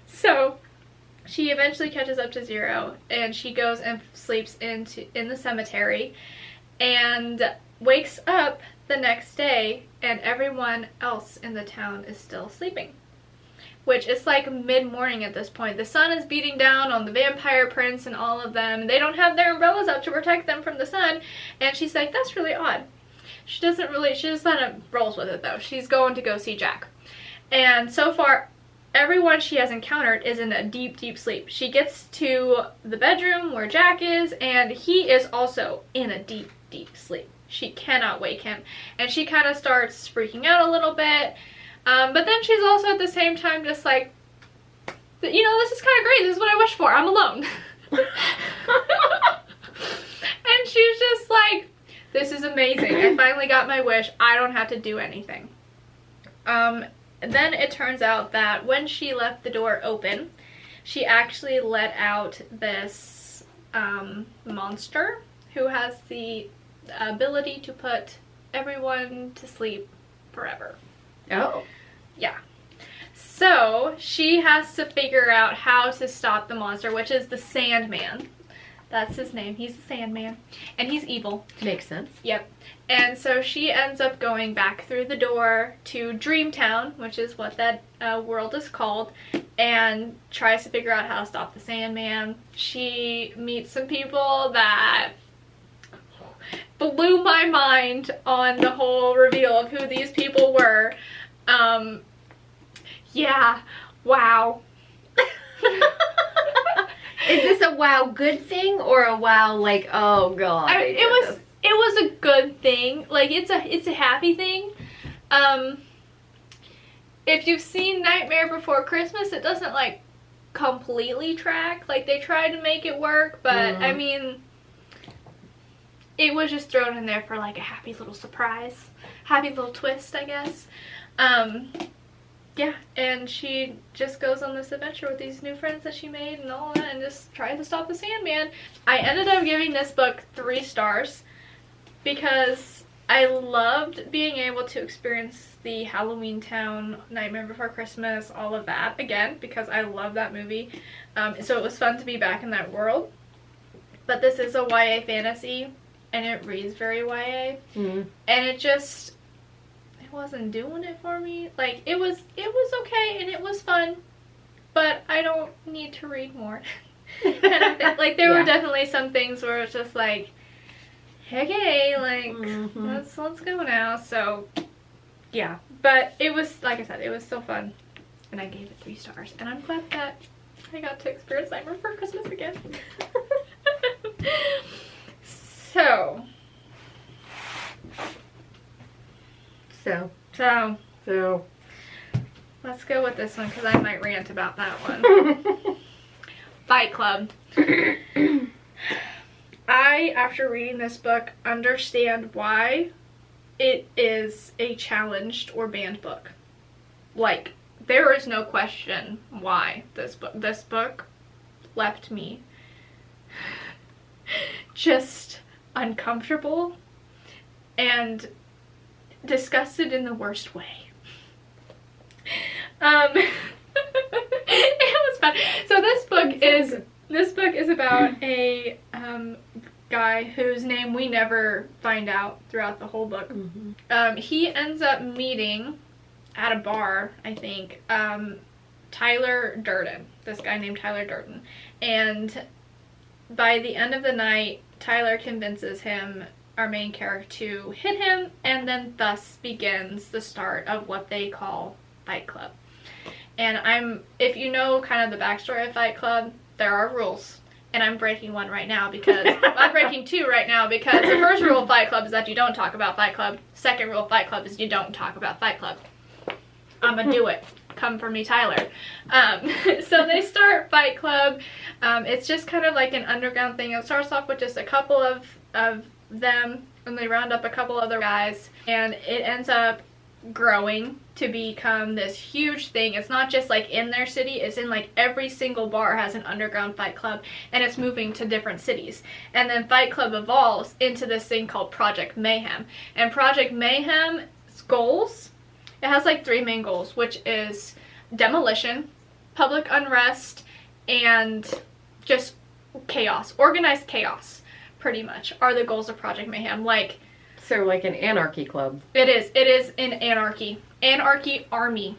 So she eventually catches up to Zero, and she goes and sleeps in the cemetery, and wakes up the next day, and everyone else in the town is still sleeping. Which is like mid-morning at this point. The sun is beating down on the vampire prince and all of them. They don't have their umbrellas up to protect them from the sun. And she's like, that's really odd. She just kind of rolls with it though. She's going to go see Jack. And so far, everyone she has encountered is in a deep, deep sleep. She gets to the bedroom where Jack is, and he is also in a deep, deep sleep. She cannot wake him. And she kind of starts freaking out a little bit. But then she's also at the same time just like, you know, this is kind of great. This is what I wish for. I'm alone. And she's just like, this is amazing. I finally got my wish. I don't have to do anything. Then it turns out that when she left the door open, she actually let out this monster who has the ability to put everyone to sleep forever. Oh. Yeah. So she has to figure out how to stop the monster, which is the Sandman. That's his name. He's the Sandman. And he's evil. Makes sense. Yep. And so she ends up going back through the door to Dreamtown, which is what that world is called, and tries to figure out how to stop the Sandman. She meets some people that blew my mind on the whole reveal of who these people were. Yeah, wow. Is this a wow good thing or a wow like, oh god? It was a good thing. Like it's a happy thing. If you've seen Nightmare Before Christmas, it doesn't like completely track. Like they tried to make it work, but I mean, it was just thrown in there for like a happy little surprise, happy little twist, I guess. Yeah, and she just goes on this adventure with these new friends that she made and all that, and just tries to stop the Sandman. I ended up giving this book 3 stars because I loved being able to experience the Halloween Town, Nightmare Before Christmas, all of that again, because I love that movie. So it was fun to be back in that world. But this is a YA fantasy, and it reads very YA, and it just, it wasn't doing it for me. Like it was okay and it was fun, but I don't need to read more. Kind of thing. Like there were definitely some things where it's just like, okay, like let's go now. So yeah, but it was, like I said, it was so fun, and I gave it 3 stars, and I'm glad that I got to experience Nightmare Before Christmas again. So let's go with this one because I might rant about that one. Fight Club. I, after reading this book, understand why it is a challenged or banned book. Like, there is no question why this book left me just uncomfortable and disgusted in the worst way. It was fun. So this book is about a guy whose name we never find out throughout the whole book. He ends up meeting at a bar, I think, Tyler Durden, this guy named Tyler Durden, and by the end of the night, Tyler convinces him, our main character, to hit him, and then thus begins the start of what they call Fight Club. And if you know kind of the backstory of Fight Club, there are rules. And I'm breaking one right now because, I'm breaking two right now because the first rule of Fight Club is that you don't talk about Fight Club. Second rule of Fight Club is you don't talk about Fight Club. I'ma do it. Come for me, Tyler. So they start Fight Club. It's just kind of like an underground thing. It starts off with just a couple of them, and they round up a couple other guys, and it ends up growing to become this huge thing. It's not just like in their city, it's in like every single bar has an underground Fight Club, and it's moving to different cities. And then Fight Club evolves into this thing called Project Mayhem. And Project Mayhem's goals, it has like 3 main goals, which is demolition, public unrest, and just chaos. Organized chaos, pretty much, are the goals of Project Mayhem. Like, so like an anarchy club. It is an anarchy army,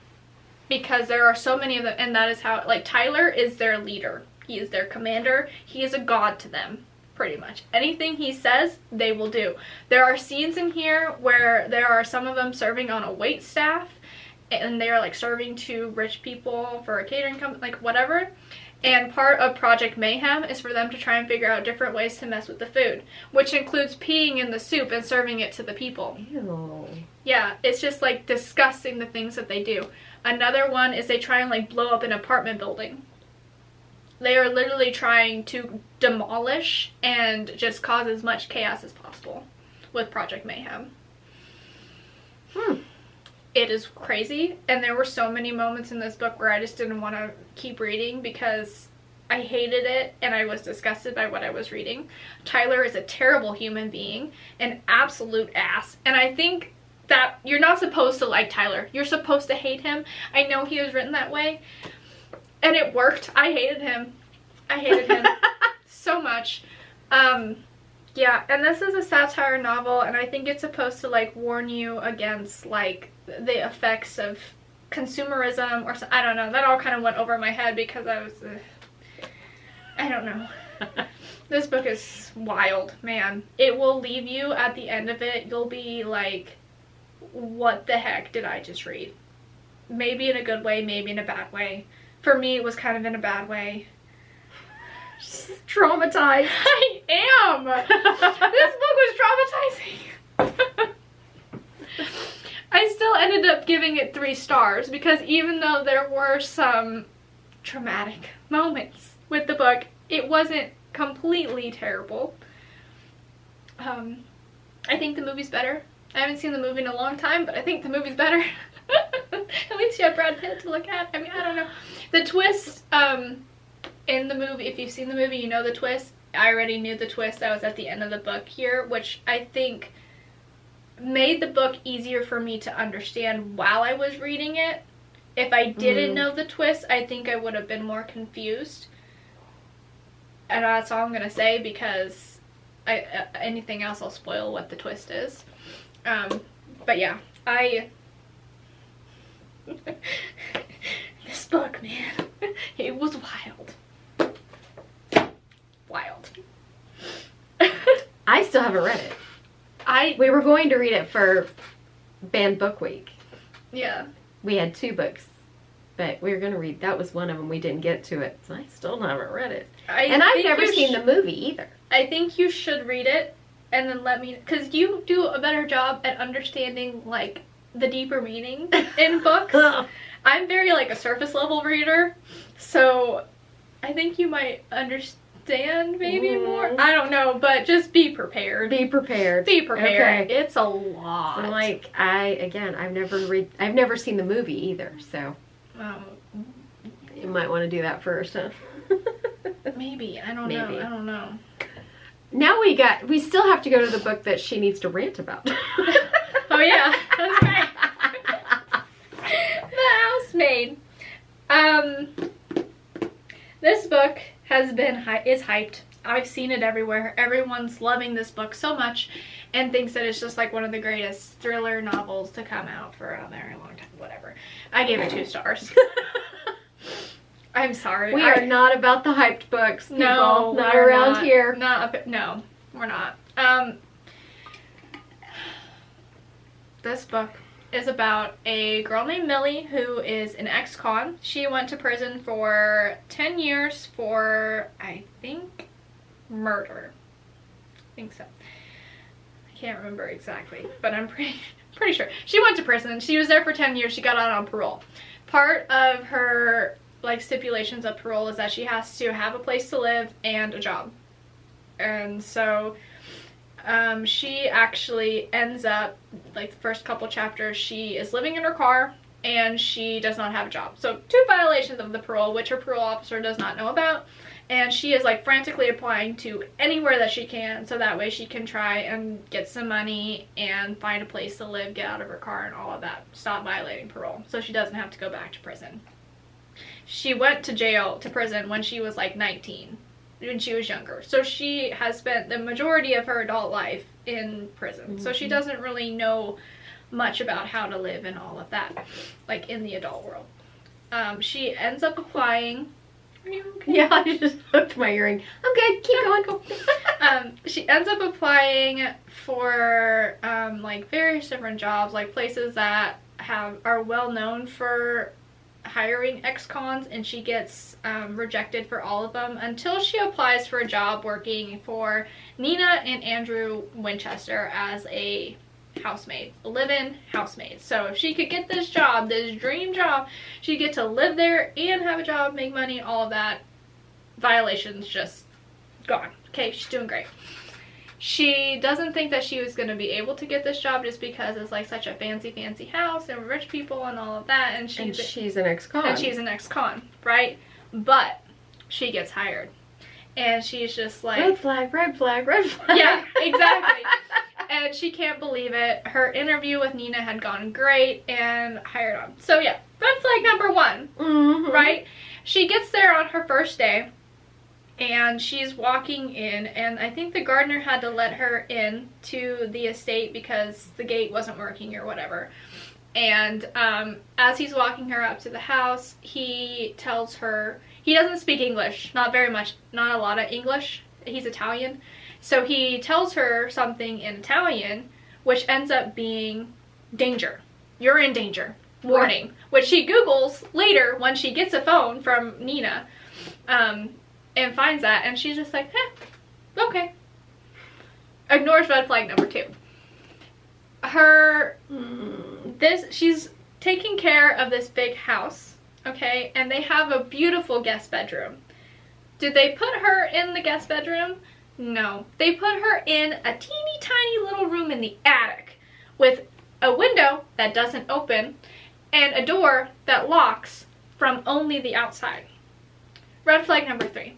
because there are so many of them, and that is how, like, Tyler is their leader. He is their commander. He is a god to them, pretty much. Anything he says, they will do. There are scenes in here where there are some of them serving on a wait staff, and they are like serving to rich people for a catering company, like whatever. And part of Project Mayhem is for them to try and figure out different ways to mess with the food, which includes peeing in the soup and serving it to the people. Ew. Yeah, it's just like disgusting, the things that they do. Another one is they try and like blow up an apartment building. They are literally trying to demolish and just cause as much chaos as possible with Project Mayhem. It is crazy, and there were so many moments in this book where I just didn't want to keep reading because I hated it and I was disgusted by what I was reading. Tyler is a terrible human being, an absolute ass, and I think that you're not supposed to like Tyler. You're supposed to hate him. I know he was written that way, and it worked. I hated him. I hated him so much. Yeah, and this is a satire novel, and I think it's supposed to like warn you against like the effects of consumerism, or I don't know. That all kind of went over my head because I was I don't know. This book is wild, man. It will leave you at the end of it. You'll be like, what the heck did I just read? Maybe in a good way, maybe in a bad way. For me, it was kind of in a bad way. She's traumatized. I am! This book was traumatizing. I still ended up giving it 3 stars because even though there were some traumatic moments with the book, it wasn't completely terrible. I think the movie's better. I haven't seen the movie in a long time, but I think the movie's better. At least you have Brad Pitt to look at. I mean, I don't know. The twist, in the movie, if you've seen the movie, you know the twist. I already knew the twist that was at the end of the book here, which I think made the book easier for me to understand while I was reading it. If I didn't know the twist, I think I would have been more confused. And that's all I'm going to say because anything else I'll spoil what the twist is. But yeah, this book, man, it was wild. Wild. I still haven't read it. We were going to read it for Banned Book Week. Yeah. We had 2 books, but we were going to read, that was one of them. We didn't get to it, so I still haven't read it. And I've never seen the movie either. I think you should read it and then let me, because you do a better job at understanding like the deeper meaning in books. I'm very like a surface level reader, so I think you might understand maybe more. I don't know, but just be prepared. Be prepared. Be prepared. Okay. It's a lot. So like I've never seen the movie either, so you might want to do that first, huh? Maybe. I don't know. I don't know. Now we still have to go to the book that she needs to rant about. Oh yeah, made. This book is hyped. I've seen it everywhere. Everyone's loving this book so much and thinks that it's just like one of the greatest thriller novels to come out for a very long time. Whatever. I gave it 2 stars. I'm sorry. We are not about the hyped books, people. No, not around here. No, we're not. This book is about a girl named Millie who is an ex-con. She went to prison for 10 years for, I think, murder. I think so. I can't remember exactly, but I'm pretty sure. She went to prison. She was there for 10 years. She got out on parole. Part of her like stipulations of parole is that she has to have a place to live and a job. And so she actually ends up, like the first couple chapters, she is living in her car and she does not have a job. So 2 violations of the parole, which her parole officer does not know about. And she is like frantically applying to anywhere that she can so that way she can try and get some money and find a place to live, get out of her car and all of that. Stop violating parole so she doesn't have to go back to prison. She went to prison when she was like 19, when she was younger. So she has spent the majority of her adult life in prison. Mm-hmm. So she doesn't really know much about how to live and all of that, like in the adult world. She ends up applying. Are you okay? Yeah, I just hooked my earring. I'm good. Keep going. Go. She ends up applying for like various different jobs, like places that are well known for hiring ex-cons, and she gets rejected for all of them until she applies for a job working for Nina and Andrew Winchester as a housemaid, a live-in housemaid. So if she could get this job, this dream job, she'd get to live there and have a job, make money, all of that. Violations just gone. Okay, she's doing great. She doesn't think that she was going to be able to get this job just because it's like such a fancy house and rich people and all of that. And she's an ex-con. And she's an ex-con, right? But she gets hired. And she's just like... Red flag, red flag, red flag. Yeah, exactly. And she can't believe it. Her interview with Nina had gone great and hired on. So yeah, red flag number 1, mm-hmm. right? She gets there on her first day. And she's walking in, and I think the gardener had to let her in to the estate because the gate wasn't working or whatever. And as he's walking her up to the house, he tells her, he doesn't speak English, not very much, not a lot of English. He's Italian. So he tells her something in Italian, which ends up being danger. You're in danger. Warning. Right. Which she Googles later when she gets a phone from Nina. And finds that, and she's just like, okay. Ignores red flag number 2. She's taking care of this big house, okay, and they have a beautiful guest bedroom. Did they put her in the guest bedroom? No. They put her in a teeny tiny little room in the attic with a window that doesn't open and a door that locks from only the outside. Red flag number 3.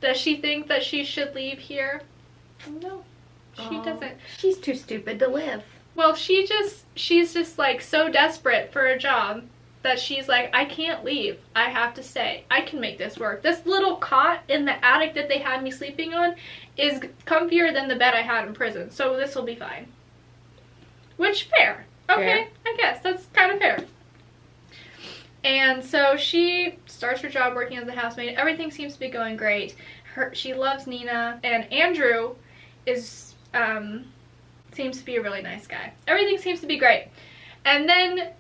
Does she think that she should leave here? No, she doesn't. She's too stupid to live. Well, she's just like so desperate for a job that she's like, I can't leave. I have to stay. I can make this work. This little cot in the attic that they had me sleeping on is comfier than the bed I had in prison, so this will be fine. Which, fair. Okay, fair. I guess that's kind of fair. And so she starts her job working as a housemaid. Everything seems to be going great. She loves Nina, and Andrew seems to be a really nice guy. Everything seems to be great. And then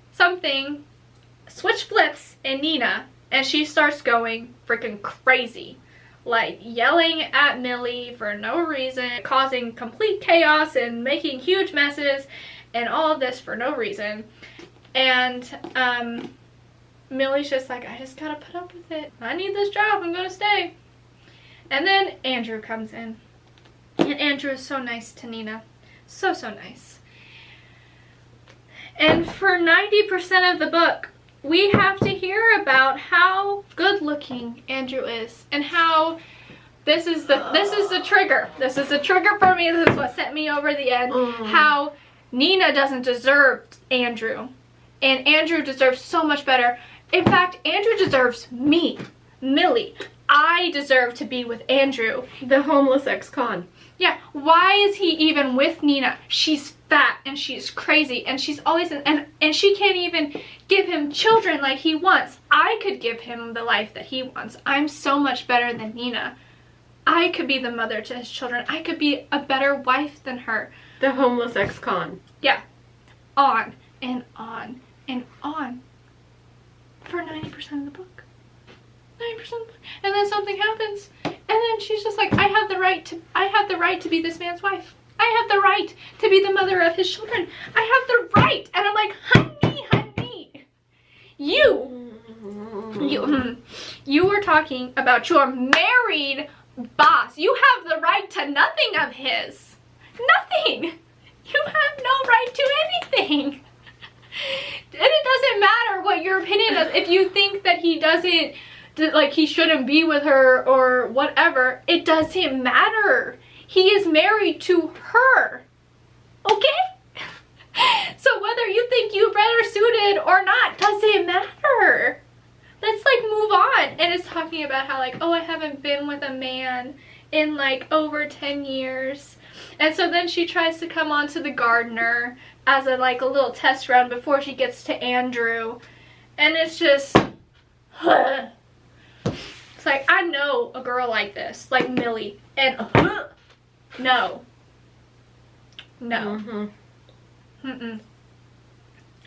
switch flips in Nina, and she starts going freaking crazy. Like yelling at Millie for no reason, causing complete chaos and making huge messes, and all of this for no reason. And, Millie's just like, I just gotta put up with it. I need this job. I'm gonna stay. And then Andrew comes in. And Andrew is so nice to Nina. So nice. And for 90% of the book, we have to hear about how good looking Andrew is. And how this is the trigger. This is the trigger for me. This is what sent me over the edge. How Nina doesn't deserve Andrew. And Andrew deserves so much better. In fact, Andrew deserves me, Millie. I deserve to be with Andrew. The homeless ex-con. Yeah, why is he even with Nina? She's fat and she's crazy and she's always and she can't even give him children like he wants. I could give him the life that he wants. I'm so much better than Nina. I could be the mother to his children. I could be a better wife than her. The homeless ex-con. Yeah. On and on and on. For 90% of the book. 90% of the book. And then something happens. And then she's just like, I have the right to be this man's wife. I have the right to be the mother of his children. I have the right. And I'm like, honey, you were talking about your married boss. You have the right to nothing of his. Nothing. You have no right to anything. And it doesn't matter what your opinion is. If you think that he doesn't, like he shouldn't be with her or whatever, it doesn't matter. He is married to her. Okay? So whether you think you're better suited or not doesn't matter. Let's like move on. And it's talking about how like, oh, I haven't been with a man in like over 10 years. And so then she tries to come on to the gardener as a like a little test run before she gets to Andrew. And it's just it's like, I know a girl like this, like Millie, and no.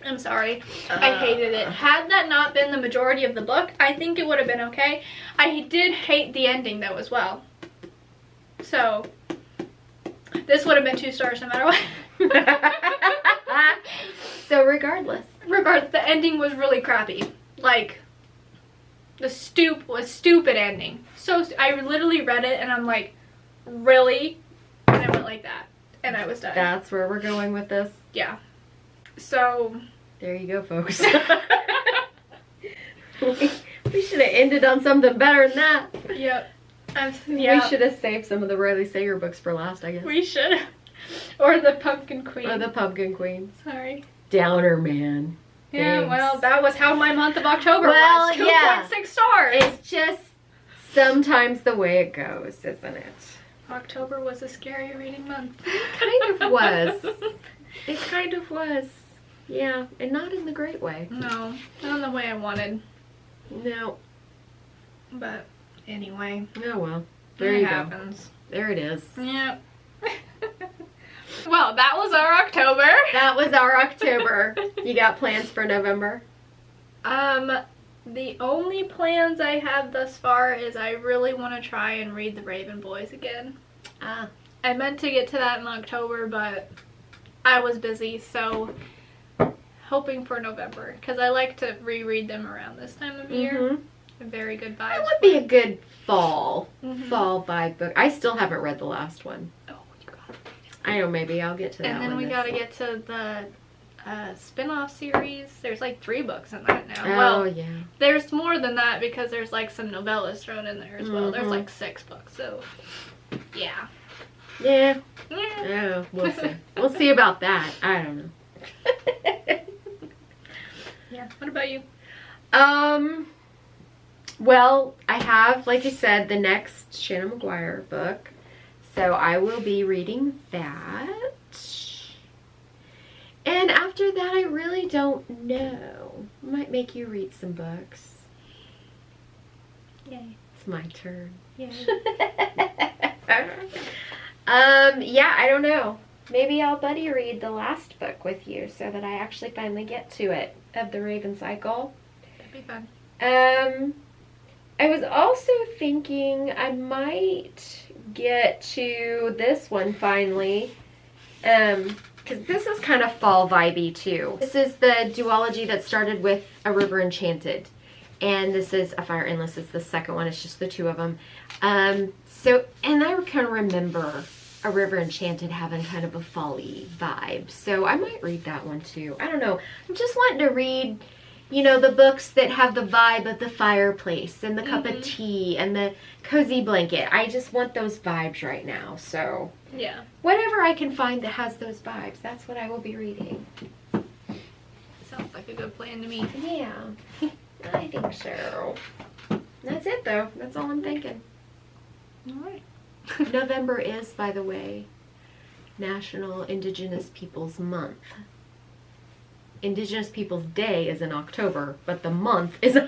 I'm sorry. I hated it. Had that not been the majority of the book, I think it would have been okay. I did hate the ending though as well. So this would have been 2 stars no matter what. So regardless, the ending was really crappy. Like, the stupid ending. So I literally read it and I'm like, really? And I went like that. And I was done. That's where we're going with this. Yeah. So there you go, folks. We should have ended on something better than that. Yep. We should have saved some of the Riley Sager books for last, I guess. We should have. Or the Pumpkin Queen. Or the Pumpkin Queen. Sorry. Downer, man. Yeah, Thanks. well, that was how my month of October was. 2.6 stars. It's just sometimes the way it goes, isn't it? October was a scary reading month. It kind of was. It kind of was. Yeah, and not in the great way. No, not in the way I wanted. No. But anyway. Oh well. There you go. Happens. There it is. Yeah. Well, that was our October. That was our October. You got plans for November? The only plans I have thus far is I really want to try and read The Raven Boys again. I meant to get to that in October, but I was busy, so hoping for November, because I like to reread them around this time of year. Very good vibes. That would be a good fall vibe book. I still haven't read the last one. Oh, you gotta read it. I know, maybe I'll get to that one. And then we gotta get to the spin-off series. There's like 3 books in that now. Oh, well, yeah. There's more than that because there's like some novellas thrown in there as well. There's like 6 books, so yeah. Yeah. Oh, we'll see. We'll see about that. I don't know. Yeah. What about you? Well, I have, like you said, the next Shannon McGuire book. So I will be reading that. And after that, I really don't know. Might make you read some books. Yay. It's my turn. Yay. Yeah, I don't know. Maybe I'll buddy read the last book with you so that I actually finally get to it, of the Raven Cycle. That'd be fun. I was also thinking I might get to this one finally, because this is kind of fall vibey too. This is the duology that started with A River Enchanted, and this is A Fire Endless. It's the second one. It's just the 2 of them. So, and I kind of remember A River Enchanted having kind of a fall-y vibe, so I might read that one too. I don't know. I'm just wanting to read, you know, the books that have the vibe of the fireplace and the cup of tea and the cozy blanket. I just want those vibes right now. So whatever I can find that has those vibes, that's what I will be reading. Sounds Sounds like a good plan to me. Yeah, I think so. That's it though. That's all I'm thinking. Alright. November is, by the way, National Indigenous Peoples Month. Indigenous Peoples Day is in October, but the month is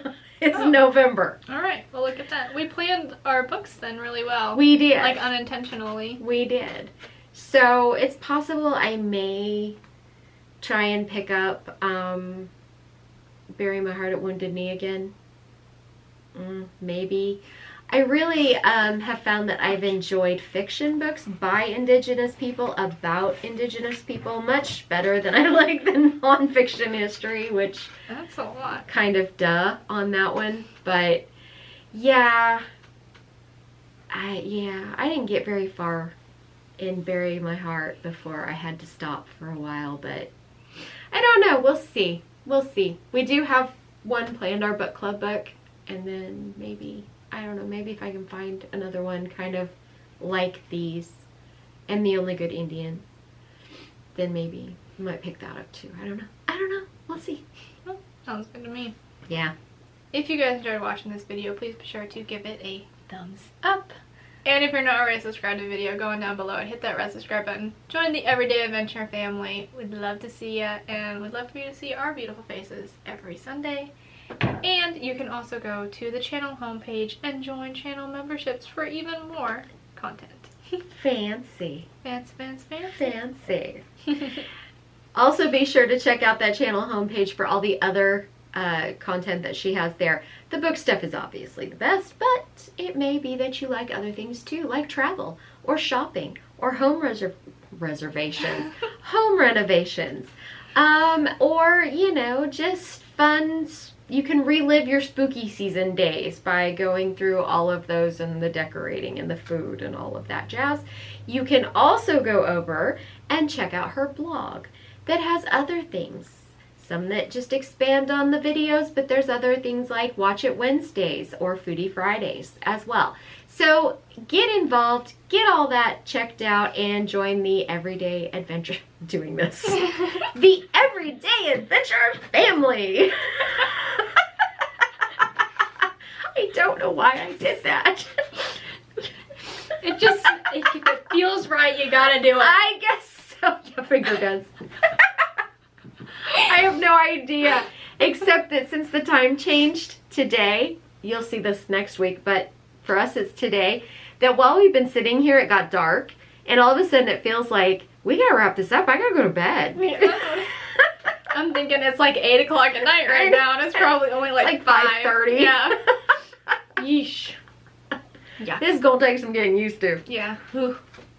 November. Alright, well look at that. We planned our books then really well. We did. Like unintentionally. We did. So it's possible I may try and pick up Bury My Heart at Wounded Knee again. Maybe. I really have found that I've enjoyed fiction books by Indigenous people about Indigenous people much better than I like the nonfiction history, which That's a lot. kind of duh on that one. But yeah, I didn't get very far in Bury My Heart before I had to stop for a while, but I don't know. We'll see. We'll see. We do have one planned, our book club book, and then maybe, I don't know, maybe if I can find another one kind of like these and The Only Good Indian, then maybe I might pick that up too. I don't know. I don't know. We'll see. Well, sounds good to me. Yeah. If you guys enjoyed watching this video, please be sure to give it a thumbs up. And if you're not already subscribed to the video, go on down below and hit that red subscribe button. Join the Everyday Adventure family. We'd love to see you, and we'd love for you to see our beautiful faces every Sunday. And you can also go to the channel homepage and join channel memberships for even more content. Fancy. Fancy. Also be sure to check out that channel homepage for all the other content that she has there. The book stuff is obviously the best, but it may be that you like other things too, like travel or shopping or home reservations, home renovations, or, you know, just fun. You can relive your spooky season days by going through all of those and the decorating and the food and all of that jazz. You can also go over and check out her blog that has other things. Some that just expand on the videos, but there's other things like Watch It Wednesdays or Foodie Fridays as well. So get involved, get all that checked out, and join the Everyday Adventure, doing this, the Everyday Adventure family. I don't know why I did that. It just, if it feels right, you gotta do it. I guess so. Yeah, finger guns. I have no idea, except that since the time changed today, you'll see this next week, but for us it's today, that while we've been sitting here it got dark, and all of a sudden it feels like, we gotta wrap this up, I gotta go to bed. Yeah. I'm thinking it's like 8 o'clock at night right now, and it's probably only like 5:30. Yeah. Yeesh. Yeah. This is gonna take some getting used to. Yeah. Ooh,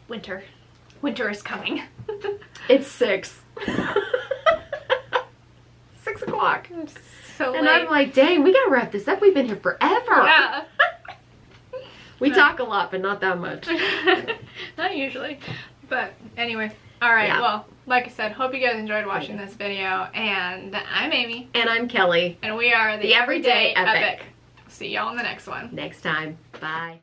winter. Winter is coming. It's 6. 6 o'clock. It's so And late. I'm like, dang, we gotta wrap this up. We've been here forever. Yeah. We talk a lot, but not that much. Not usually. But anyway. Alright, Yeah. well, like I said, hope you guys enjoyed watching this video. And I'm Amy. And I'm Kelly. And we are the Everyday Epic. See y'all in the next one. Next time. Bye.